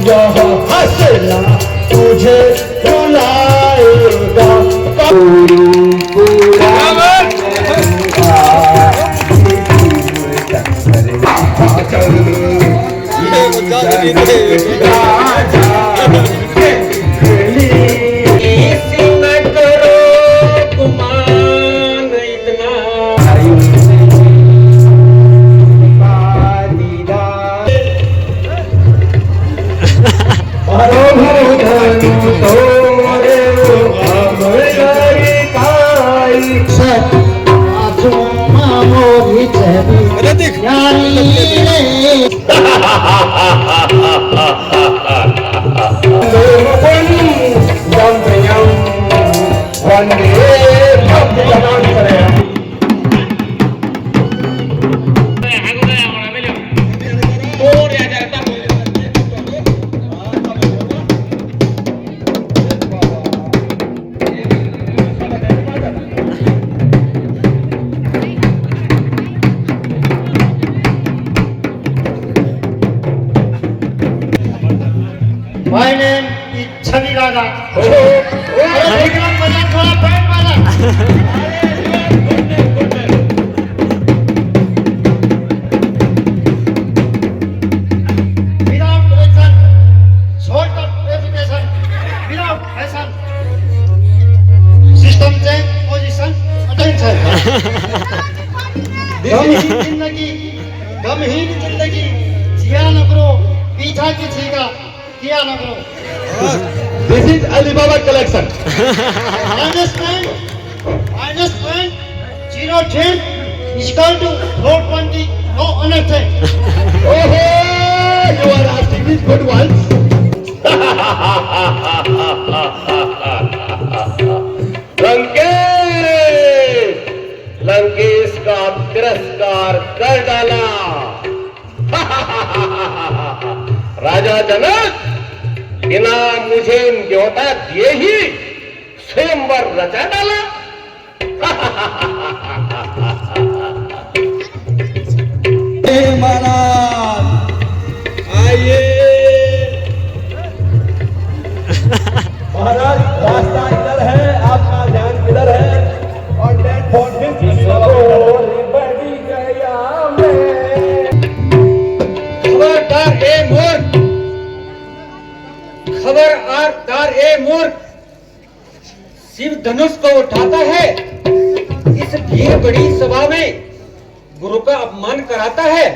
वह हंसना तुझे रुलाएगा। My name is Chani Raga. थोड़ा पैर वाला। Without action, short of verification, without action, system change, position, attention. गमहीन जिंदगी जिया न करो, पीछा किसीका किया न करो। This is Alibaba collection. Understand? 010 is equal to 420. No understand? Oh, you are asking these good ones. Lankesh का तिरस्कार कर डाला। राजा जनक बिना मुझे न्योता दिए ही स्वयंवर रचा डाला। महाराज आइए। महाराज रास्ता इधर है, आपका ध्यान किधर है? और डेड बॉडी बड़ी गया मैं। खबरदार ए मूर्ख, खबरदार ए मूर्ख, शिव धनुष को उठाता है, इस भीड़ बड़ी सभा में गुरु का अपमान कराता है।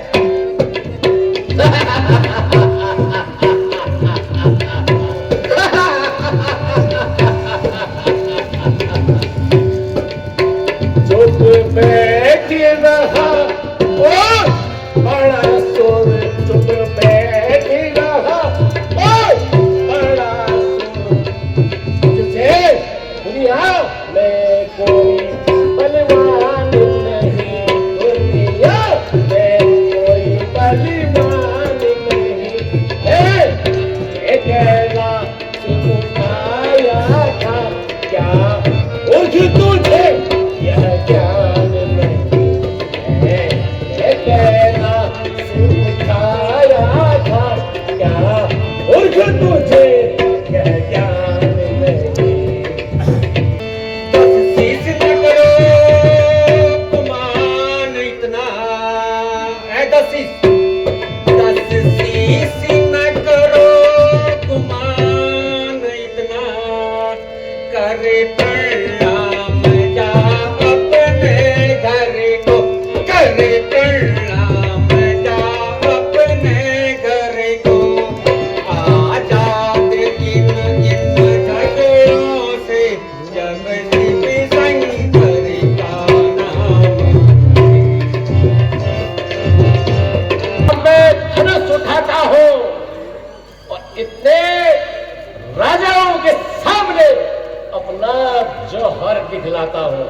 चुप बैठे रहा ओ बड़ा सोर, चुप बैठे रहा ओ बड़ा सोर। तुझसे दुनिया में कोई बलवान नहीं, दुनिया में कोई बलवान नहीं है। ये कहना सिखाया था क्या उर्ख तुझे यह ज्ञान नहीं है। ये कहना सिखाया था क्या उर्ख तुझे यह ज्ञान नहीं। शीश न करो गुमान इतना, दस शीश न करो गुमान इतना, करे प्रणाम जा अपने घर को, करे प्रणाम जा अपने घर को। आजाद इन झगड़ों से जब शिव शंकर का नाम। मैं धनुष उठाता हूँ और इतने राजाओं के सामने अपना जौहर दिखलाता हूँ।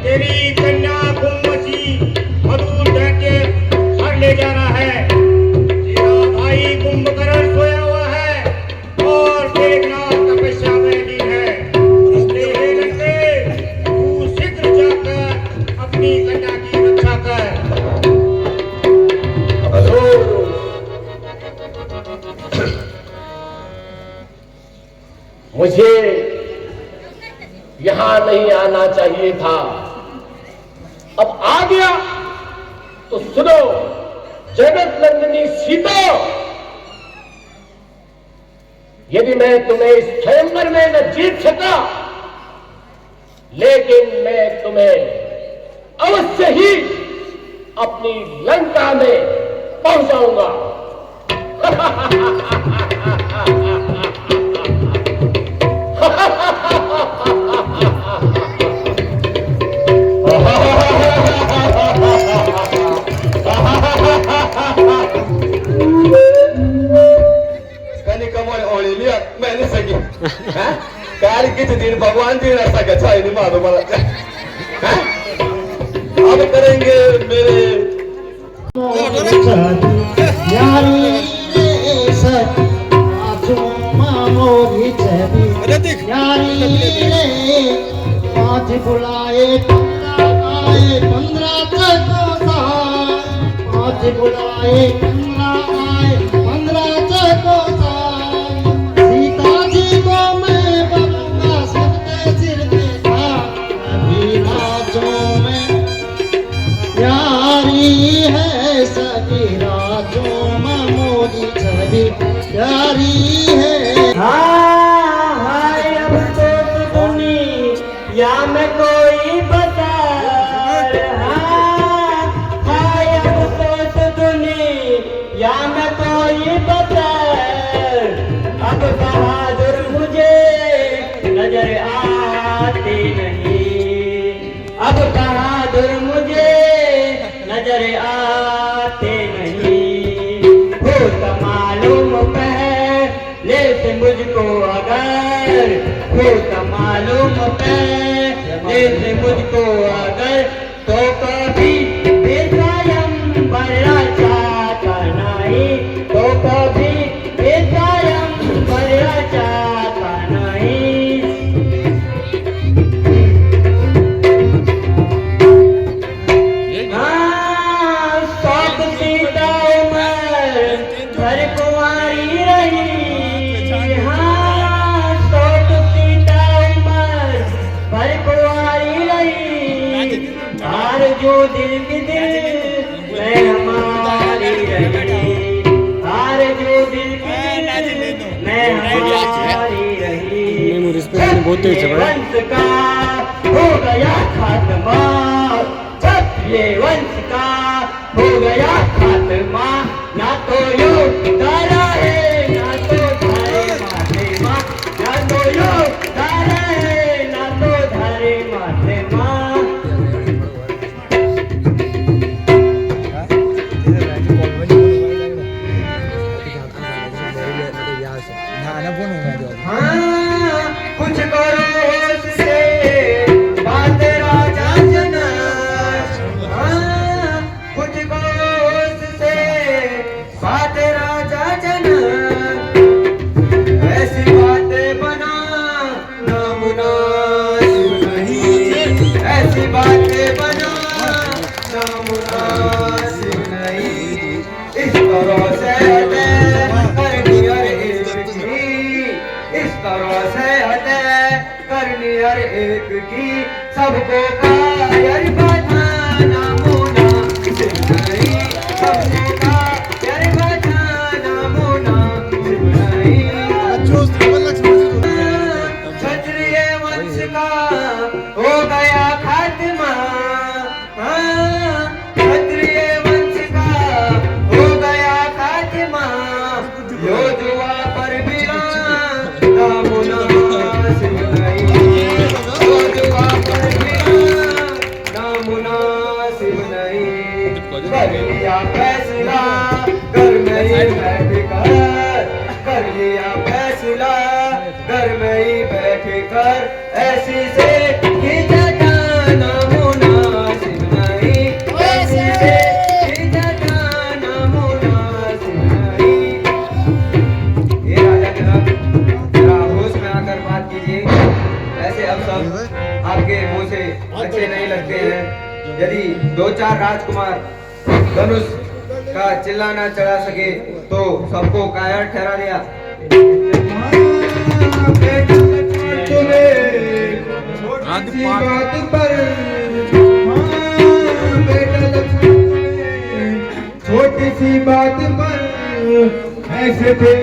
तेरी कन्या कुंभची मधुर के हर ले जा रहा है। तेरा भाई कुंभकर्ण सोया हुआ है और मेघनाथ तपस्या में लीन है। तू शीघ्र जाकर अपनी कन्या की रक्षा कर। मुझे यहां नहीं आना चाहिए था, अब आ गया तो सुनो जगत नंदिनी सीता, यदि मैं तुम्हें इस स्वयंवर में न जीत सका, लेकिन मैं तुम्हें अवश्य ही अपनी लंका में पहुंचाऊंगा। मैंने सकी कार किसी दिन भगवान जी ने सका था नहीं मालूम अब करेंगे मेरे यारी सच मोरी छवि यारी पाँच बुलाए 15 आए 15 चकोसा, पाँच बुलाए 15 आए 15 चकोसा, सीता जी को मैं बनूंगा सिर पे था, अभी नाचों में यारी है सभी राजों में मोरी छवि यारी है। हाय अब तो दुनिया में कोई बता, हाय अब तो दुनिया में कोई बता, अब बहादुर मुझे नजर आते नहीं, अब बहादुर मुझे नजर आते नहीं, हो तो मालूम पहले से मुझको अगर, हो तो मालूम पहले से मुझको अगर, तो कभी बेसायम बड़ा चाहता नहीं, तो कभी बेसायम बड़ा चाहता नहीं। हाँ, शौक सीता उमर भर कुंवारी रही, हाँ शौक सीता उमर भर कुंवारी रही, आरज़ू दिल की दिल में हमारी रही, आरज़ू दिल की दिल में हमारी रही। वंश का हो गया खात्मा, ये वंश का हो गया खात्मा, ना तो योग तारा है ना तो धारे माथे माँ, ना तो योग तारा है ना तो धारे माथे माँ। हाँ कुछ करो होश से बात राजा जनक, हाँ कुछ करो होश से बात राजा जनक, ऐसी बातें बना नामुनासिब नहीं, ऐसी बातें बना नामुनासिब नहीं, इस तरह से करनी हर एक की, इस तरह से करनी हर एक की, सबको कायर बजाना मुनासिब नहीं, सबको कायर बजाना मुनासिब नहीं। क्षत्रिय वंश का हो गया खात्मा, हाँ क्षत्रिय वंश का हो गया खात्मा, योजुआ पर भी नामुनासिब नहीं, योजुआ पर भी नामुनासिब नहीं। कर लिया फैसला घर में ही बैठ कर, कर लिया फैसला घर में ही बैठ कर, ऐसी से खींचा जाना मुनासिब नहीं, ऐसी से खींचा जाना मुनासिब नहीं। ये राजा जनक जरा होश में आकर बात कीजिए, ऐसे अब सब आपके मुंह से अच्छे नहीं लगते हैं। यदि 2-4 राजकुमार धनुष का चिल्लाना चढ़ा सके तो सबको कायर ठहरा दिया। छोटी बात पर बेटा लक्ष्मण छोटी सी बात पर ऐसे थे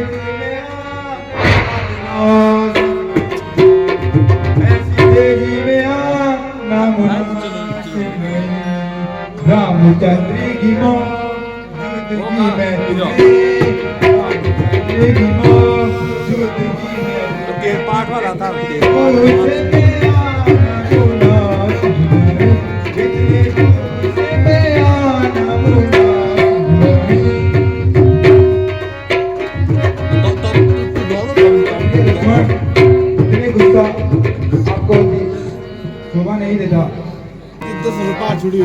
रामचंद्र की माँ मैं रामचंद्र की माँ पाठ वाला था गुस्सा आपको शोभा नहीं देता पाठ छुड़ी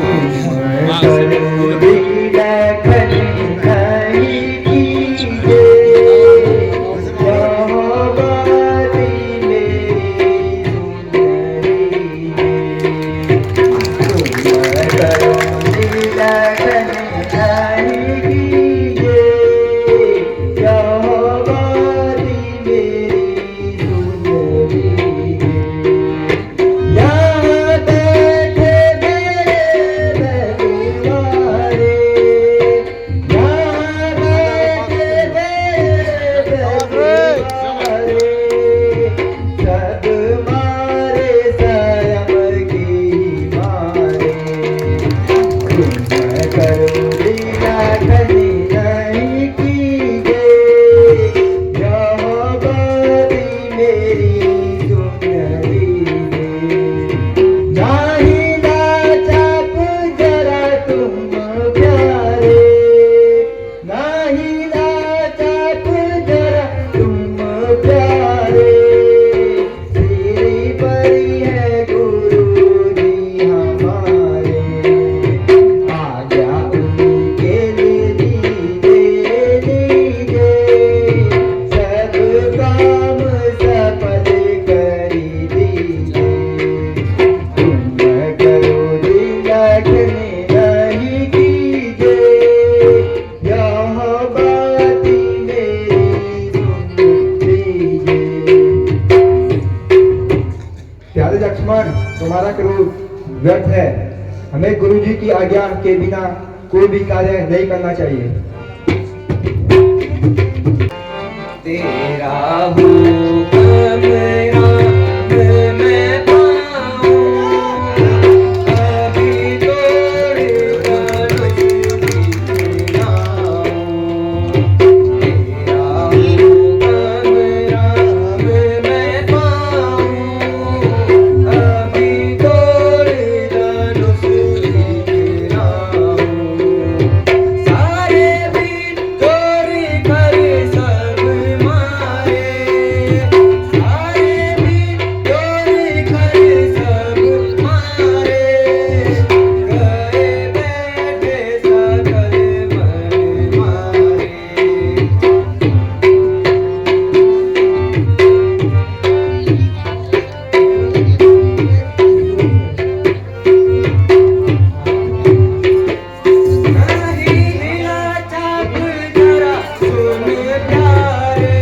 लक्ष्मण तुम्हारा क्रोध व्यर्थ है। हमें गुरु जी की आज्ञा के बिना कोई भी कार्य नहीं करना चाहिए। तेरा हुक्म राम मैं पाऊं, अभी तोड़ कर नाऊं। तेरा हुक्म राम मैं पाऊं, अभी तोड़ धनुष नाऊं। सारे भी तोड़ कर सब मारे, सारे भी तोड़ कर सब मारे। गए बैठे सकल मन मारे। नहीं हिला चाप जरा सुन प्यारे,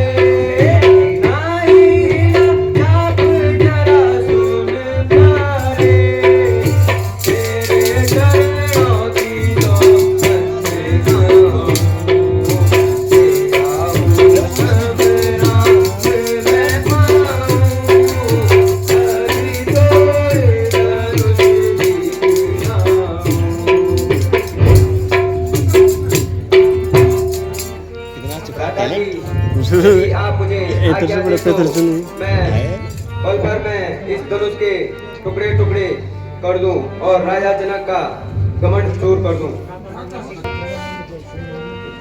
नहीं हिला चाप जरा सुन प्यारे। तेरे चरणों की नौबत गाऊं, तेरा हुक्म राम मैं पाऊं, अभी तोड़ धनुष नाऊं। दादा जी, यदि आप मुझे आज्ञा दें तो मैं पल भर में इस धनुष के टुकड़े टुकड़े कर दूं और राजा जनक का घमंड दूर कर दूं।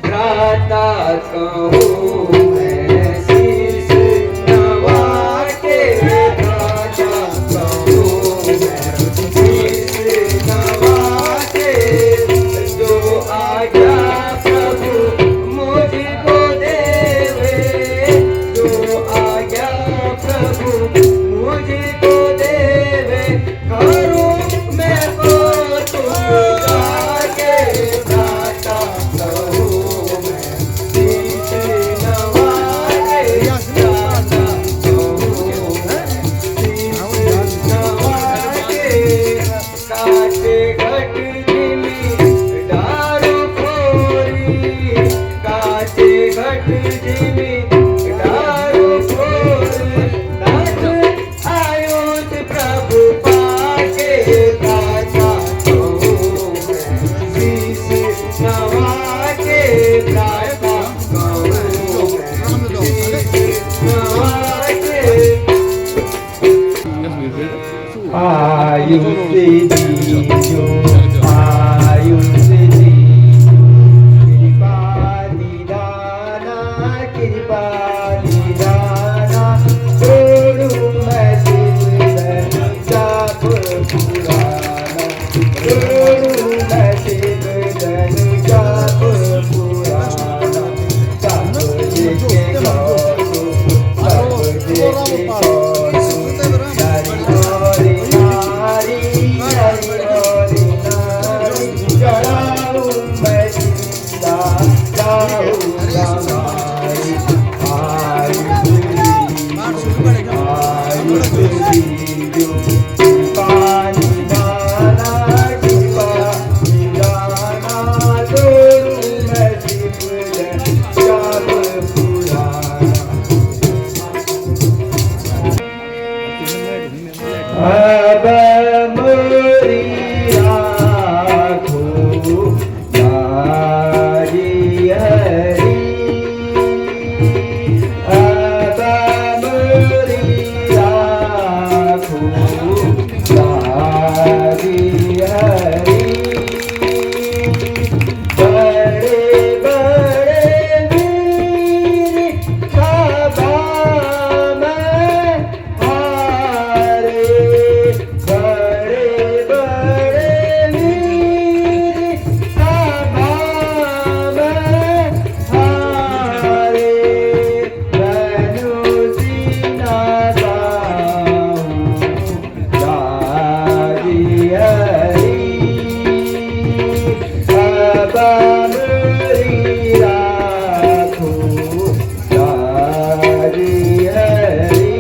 भ्राता कहूं मैं शीश नवा के, राजा कहूं मैं शीश नवा के। जो आज्ञा प्रभु मुझको देवे, जो आज्ञा प्रभु मुझको देवे। करूं मैं को तुम जाके, भ्राता कहूं मैं शीश नवा दीजो आयुष दीजो कृपा निदाना छोड़ू मैं शिव जाप पुराना छोड़ू मैं शिव जाप पुराना सब देखे कौसु सब देखे कौसु नारी नारी नारी नारी नारी चढ़ाऊं मैं सीता जाऊंगा मारी पानी दाना छोड़ू मैं शिव जाप पुराना अब मोरी आँखों नारी हरी अब मोरी आँखों नारी हरी बड़े बड़े वीर सभा में हारे बड़े बड़े वीर सभा में हारे धनुषी ना गाऊं दारी हरी अब मेरी राखो दारी हरी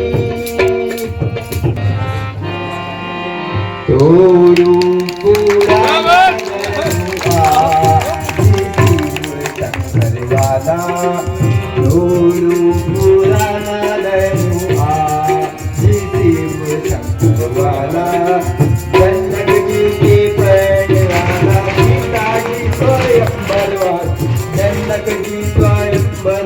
तोरू पुराना शंकर वाला तोरू पुराना शिव शंकर वाला जनक जी के पैरवाला सीताजी स्वयंवर जनक जी स्वयंवर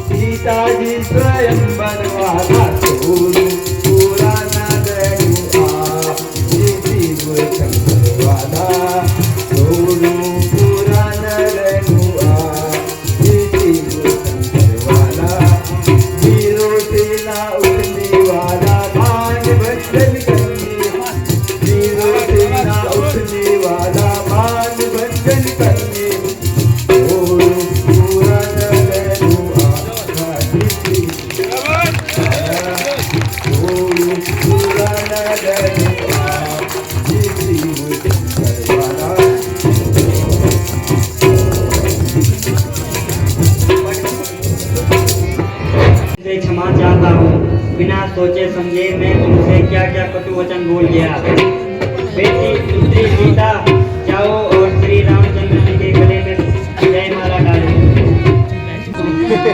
सीताजी स्वयंवर वाला तोरू पुराना शिव शंकर वाला तोरू पुराना शिव शंकर वाला वीरों से ना उठने वाला मान भजन करने वीरों से ना उठने वाला मान भजन करने तोरू पुराना तोरू पुराना से क्षमा चाहता हूँ। बिना सोचे समझे मैं तुमसे क्या क्या कटु वचन बोल गया। बेटी पुत्री सीता जाओ और श्री रामचंद्र जी के गले में जय माला डालो। तुमसे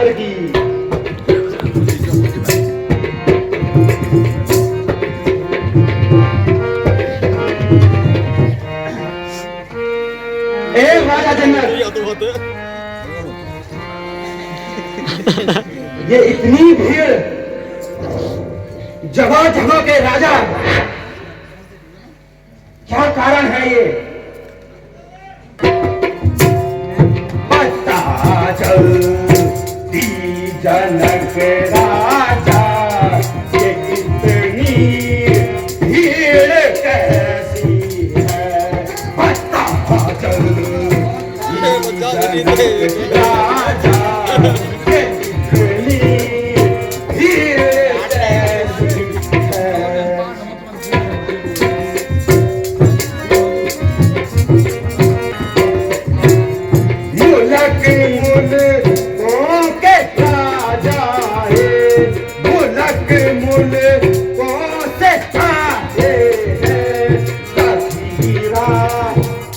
घर की। ए राजा जनक, ये इतनी भीड़, जगह जगह के राजा, क्या कारण है ये? पता चलती जनक राजा, ये कितनी भीड़ कैसी है। पता चलती जनक राजा, ये कितनी भीड़ कैसी है। मुलक मुल्कों के राजा है, मुलक मुल्कों से आए हैं। सखीरा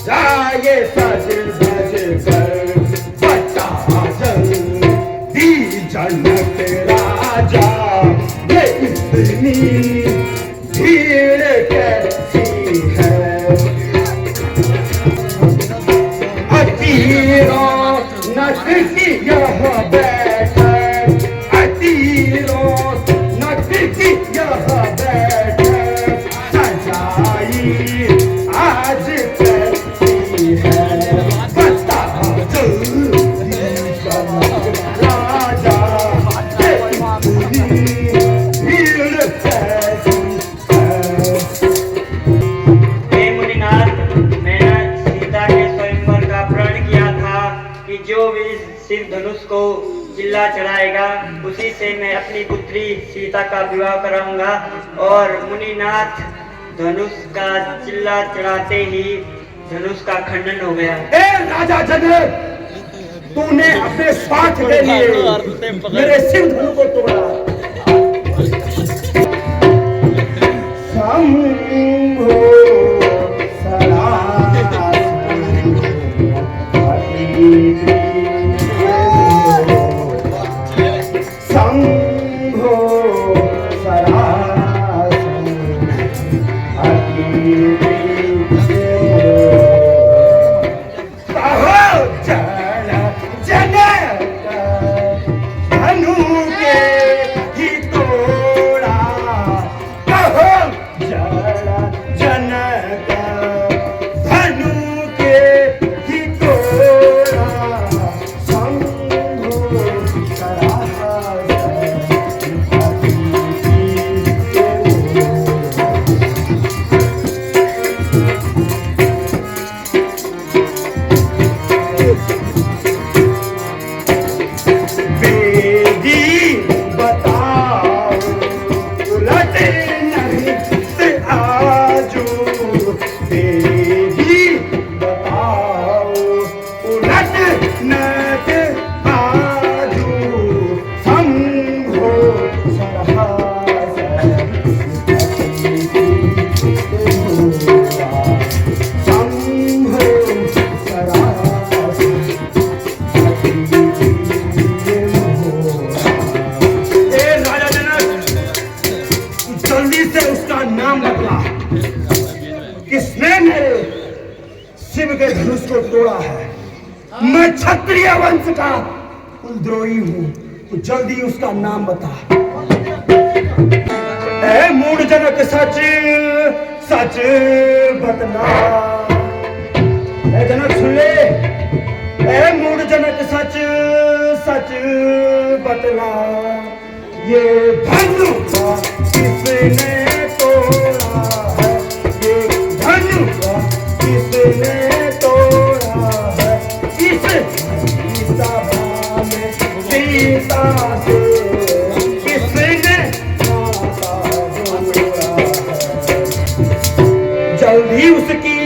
जाए सज धज कर, बता जल्दी जनक राजा, ये इतनी भीड़ कैसी है। अतीरों नट की यह बैठक, अतीरों नट की यह बैठक, सजाई आज कैसी है। बता जल्दी जनक राजा, ये इतनी भीड़ कैसी है। हे मुनिनाथ, मैंने सीता के स्वयंवर का प्रण किया था कि जो भी शिव धनुष को चिल्ला चढ़ाएगा उसी से मैं अपनी पुत्री सीता का विवाह कराऊंगा। और मुनिनाथ, धनुष का चिल्ला चढ़ाते ही धनुष का खंडन हो गया। ए राजा जनक, तूने अपने स्वार्थ के लिए मेरे शिव धनु को तोड़ा। शंभो शंभो धनु के ही तोड़ा, कहो जड़ा जनक धनु के ही तोड़ा। शंभो बेदी बताओ, उलट नहीं से आजू। बेदी बताओ, उलट नहीं आजू। शंभो जल्दी से उसका नाम बतला, किसने मेरे शिव के धनुष को तोड़ा है? मैं क्षत्रिय वंश का कुलद्रोही हूँ, तो जल्दी उसका नाम बता। ए मूढ़ जनक, सच सच बतला। ए जनक सुन ले, ए मूढ़ जनक, सच सच बतला। ये धनु किसने तोड़ा है? ये धनु किसने तोड़ा है? इस सभा में सीता से किसने नाता जोड़ा है? जल्दी उसकी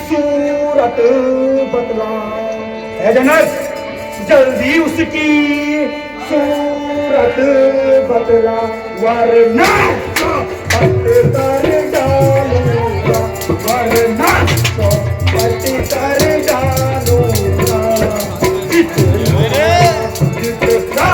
सूरत बतला। है जनक, जल्दी उसकी सूरत बतला, वरना तो पट कर डालूंगा, वरना तो पट कर डालूंगा। जितना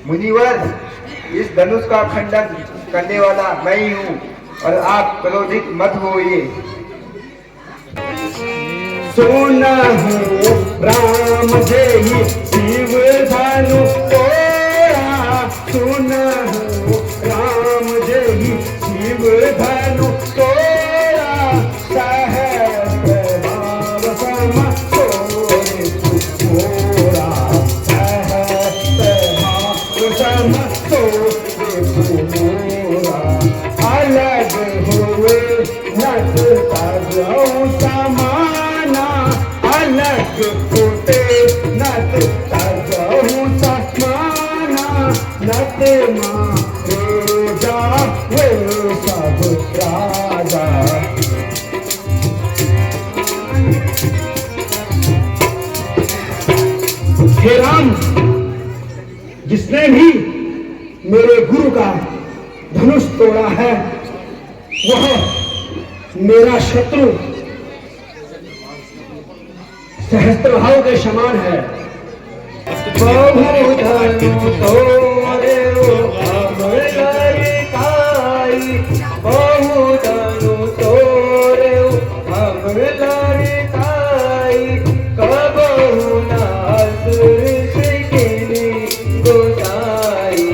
मुनिवर, इस धनुष का खंडन करने वाला मैं ही हूँ और आप क्रोधित मत होइए। सुना हूँ राम जय शिव धनु तोड़ा, सुना हूँ राम जय शिव धनु तोड़ा, सहस्र भाव सम तोरे मोरा, सहस्र भाव सम तोरे मोरा, अलग हुए नट तजऊ समाना, अलग फूटे नट तजऊ समाना, नट मारे जावे सब राजा। हे राम, जिसने भी मेरे गुरु का धनुष तोड़ा है वह मेरा शत्रु सहस्त्रभाव के समान है। बहु धनु तोरे लड़काई, बहु धनु तोरे लड़काई, कबहु नासुर सिकिनी गोसाई,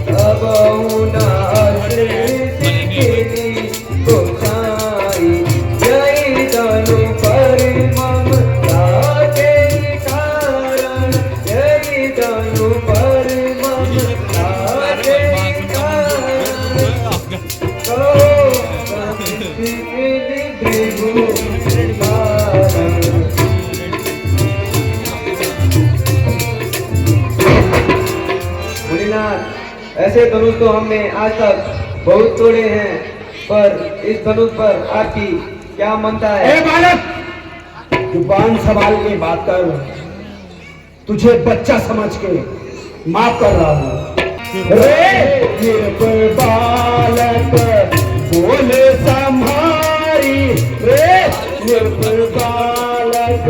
कबहु नासुर सिकिनी गोसाई, जय धनु पर ममता के कारण, जय धनु पर ममता के कारण, कहो सिकिनी त्रिभुवन कारण। मुनिनाथ, ऐसे धनुष तो हमने आज तक बहुत तोड़े हैं, पर इस धनुष पर आपकी क्या मनता है? ए बालक, जुबान संभाल के बात कर, तुझे बच्चा समझ के माफ कर रहा हूँ। रे बालक बोले संभारी, रे बालक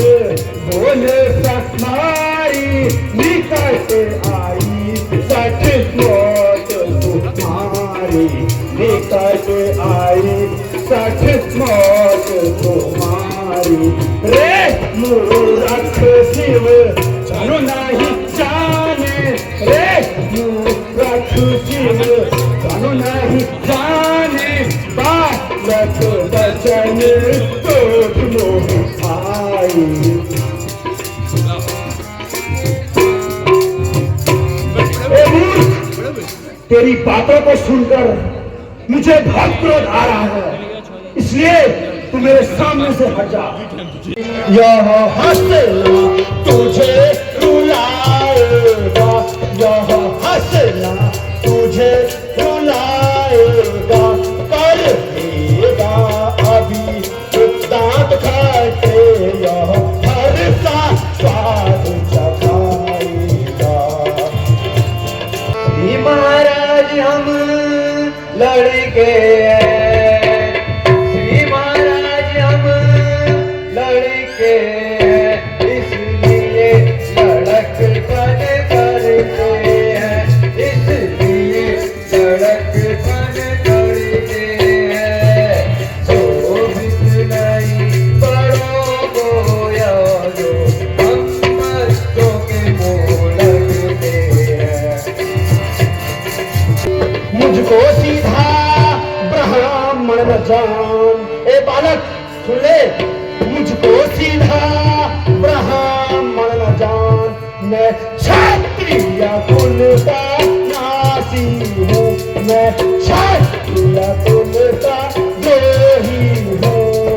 बोले संभारी, निकट आई सठ मौत तुम्हारी, निकट आई सठ मौत तुम्हारी। रे मूर्ख शिव चलो नहीं जाने, रे मूर्ख शिव चलो नहीं जाने, बालक बचन तो मोह आई। तेरी बातों को सुनकर मुझे बहुत क्रोध आ रहा है, इसलिए तू मेरे सामने से हट जा। यह हंसना तुझे रुलाएगा, यह हंसना तुझे रुलाएगा, कर लेगा अभी दांत खाके यह हर सा स्वाद चखाएगा। महाराज हम लड़के हैं, श्री महाराज हम लड़के के हैं, इसलिए लड़कपन करते हैं, इसलिए लड़कपन करते हैं। शोभित नहीं बड़ों को यादो, हम बच्चों के मुँह लगते हैं। मुझको सीधा ब्राह्मण न जान। ए बालक सुन ले, मुझको सीधा ब्राह्मण न जान। मैं क्षत्रिय कुल का नासी हूँ, मैं क्षत्रिय कुल का द्रोही हूँ।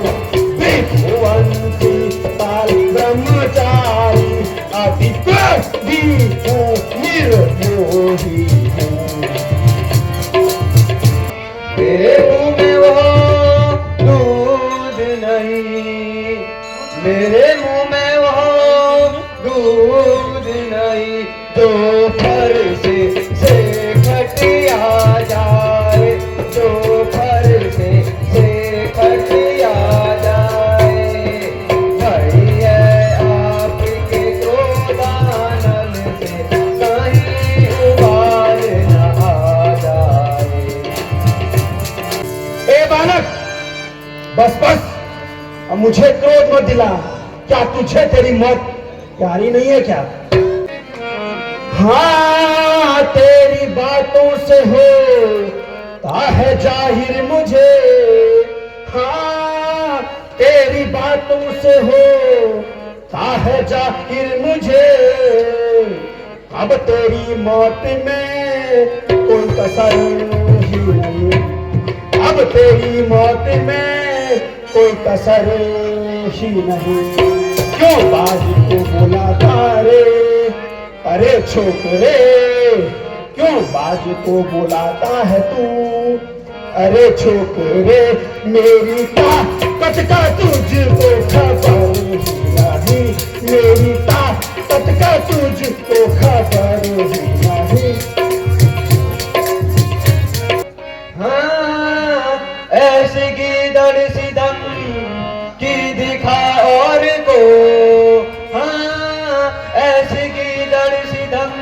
विद्वंसी बाल ब्रह्मचारी अति क्रोधी हूँ, निर्मोही हूँ। मेरे मुंह में वो दूध नहीं, मेरे मुंह में वो दूध नहीं, जो फर से खटिया जाए, जो फर से खटिया जाए। भाई है आपके क्रोधानल से कहीं उबाल न आ जाए। ए बालक, बस बस, अब मुझे क्रोध मत दिला। क्या तुझे तेरी मौत प्यारी नहीं है क्या? हाँ, तेरी बातों से होता है जाहिर मुझे, हाँ तेरी बातों से होता है जाहिर मुझे। अब तेरी मौत में कोई कसर ही नहीं, अब तेरी मौत में कोई कसर ही नहीं। क्यों बाजी को बुलाता रे, अरे छोकरे, क्यों बाजी को बुलाता है तू? अरे छोकरे, मेरी ताकत का तुझको खबर ही नहीं, मेरी ताकत का तुझको खबर ही नहीं। हाँ, ऐसी गीदड़ सिदम की दिखा और को, हाँ ऐसी गीदड़ सिदम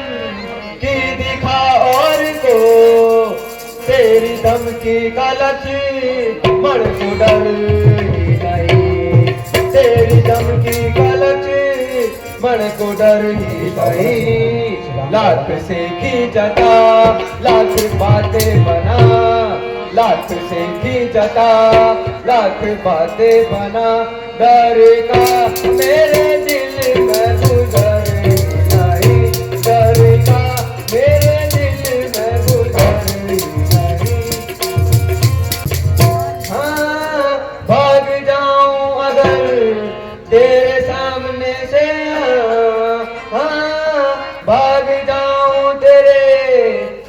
की दिखा और को। तेरी दम की कलच मर को डर ही नहीं, तेरी दम की कलच मर को डर ही नहीं। लाख से खींचता लाख बातें बना, लाख से खींचता लाख बातें बना। डर का मेरे दिल में गुजर नहीं, डर का मेरे दिल में गुजर नहीं। हाँ, भाग जाऊं अगर तेरे सामने से, हाँ भाग जाऊं तेरे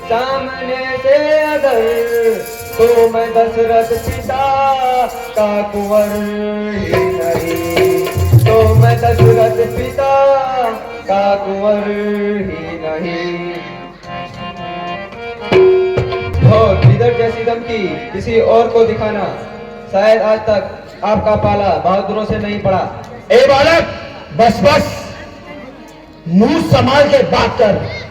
सामने से अगर, तो मैं दशरथ पिता का कुंवर ही नहीं, तो मैं दशरथ पिता का कुंवर ही नहीं। और इधर जैसी धमकी किसी और को दिखाना, शायद आज तक आपका पाला बहादुरों से नहीं पड़ा। ए बालक, बस बस, मुंह संभाल के बात कर।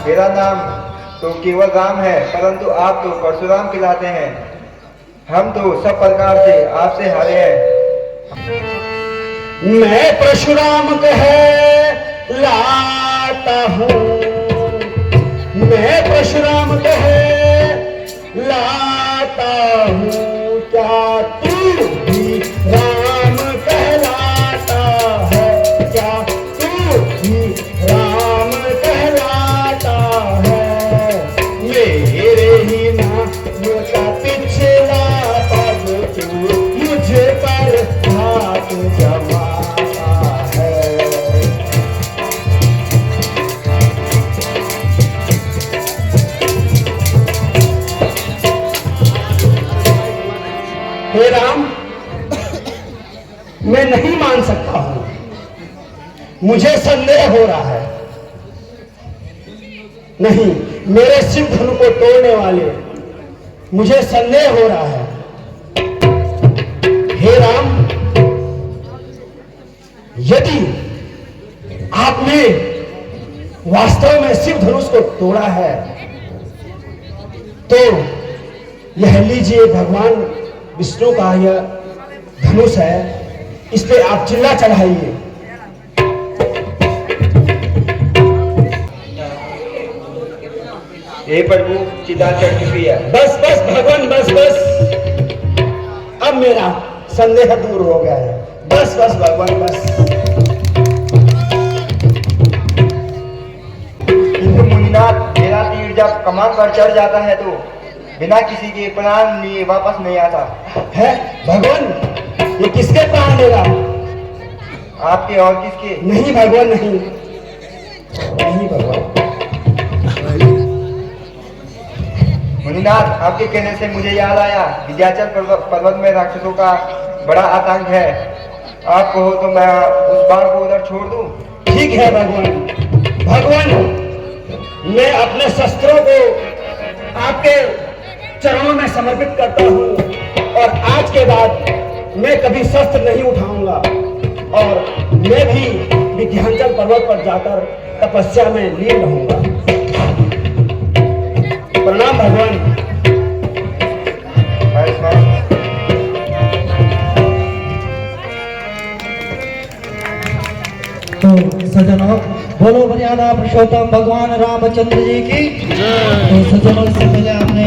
मेरा नाम तो केवल राम है, परंतु आप तो परशुराम कहलाते हैं। हम तो सब प्रकार से आपसे हारे हैं। मैं परशुराम कहलाता हूँ, मैं परशुराम कहलाता हूँ, क्या तू भी राम कहलाता है? क्या तू भी राम कहलाता है? मेरे ही नाम का पिछला पग तू मुझे पर हाथ जमाता है। हे राम, मैं नहीं मान सकता हूं, मुझे संदेह हो रहा है। नहीं, मेरे शिव धनु को तोड़ने वाले, मुझे संदेह हो रहा है। हे राम, यदि आपने वास्तव में शिव धनुष को तोड़ा है तो यह लीजिए, भगवान विष्णु का यह धनुष है, इस पे आप चिल्ला चढ़ाइए। हे प्रभु, चिता चढ़ चुकी है। बस बस भगवान, बस बस, अब मेरा संदेह दूर हो गया है। बस बस भगवान, बस। किंतु मुनिनाथ, मेरा तीर जब कमान पर चढ़ जाता है तो बिना किसी के प्राण लिए वापस नहीं आता है। भगवान, ये किसके प्राण लेगा? आपके और किसके? नहीं भगवान, नहीं, नहीं भगवान। मुनिनाथ, आपके कहने से मुझे याद आया, विंध्याचल पर्वत में राक्षसों का बड़ा आतंक है। आप कहो तो मैं उस बाण को उधर छोड़ दूं? ठीक है भगवान। भगवान, मैं अपने शस्त्रों को आपके चरणों में समर्पित करता हूँ और आज के बाद मैं कभी शस्त्र नहीं उठाऊंगा और मैं भी विंध्याचल पर्वत पर जाकर तपस्या में लीन रहूंगा। प्रणाम भगवान। तो सज्जनों, बोलो मर्यादा पुरुषोत्तम भगवान रामचंद्र जी की। तो सज्जनों, इससे पहले आपने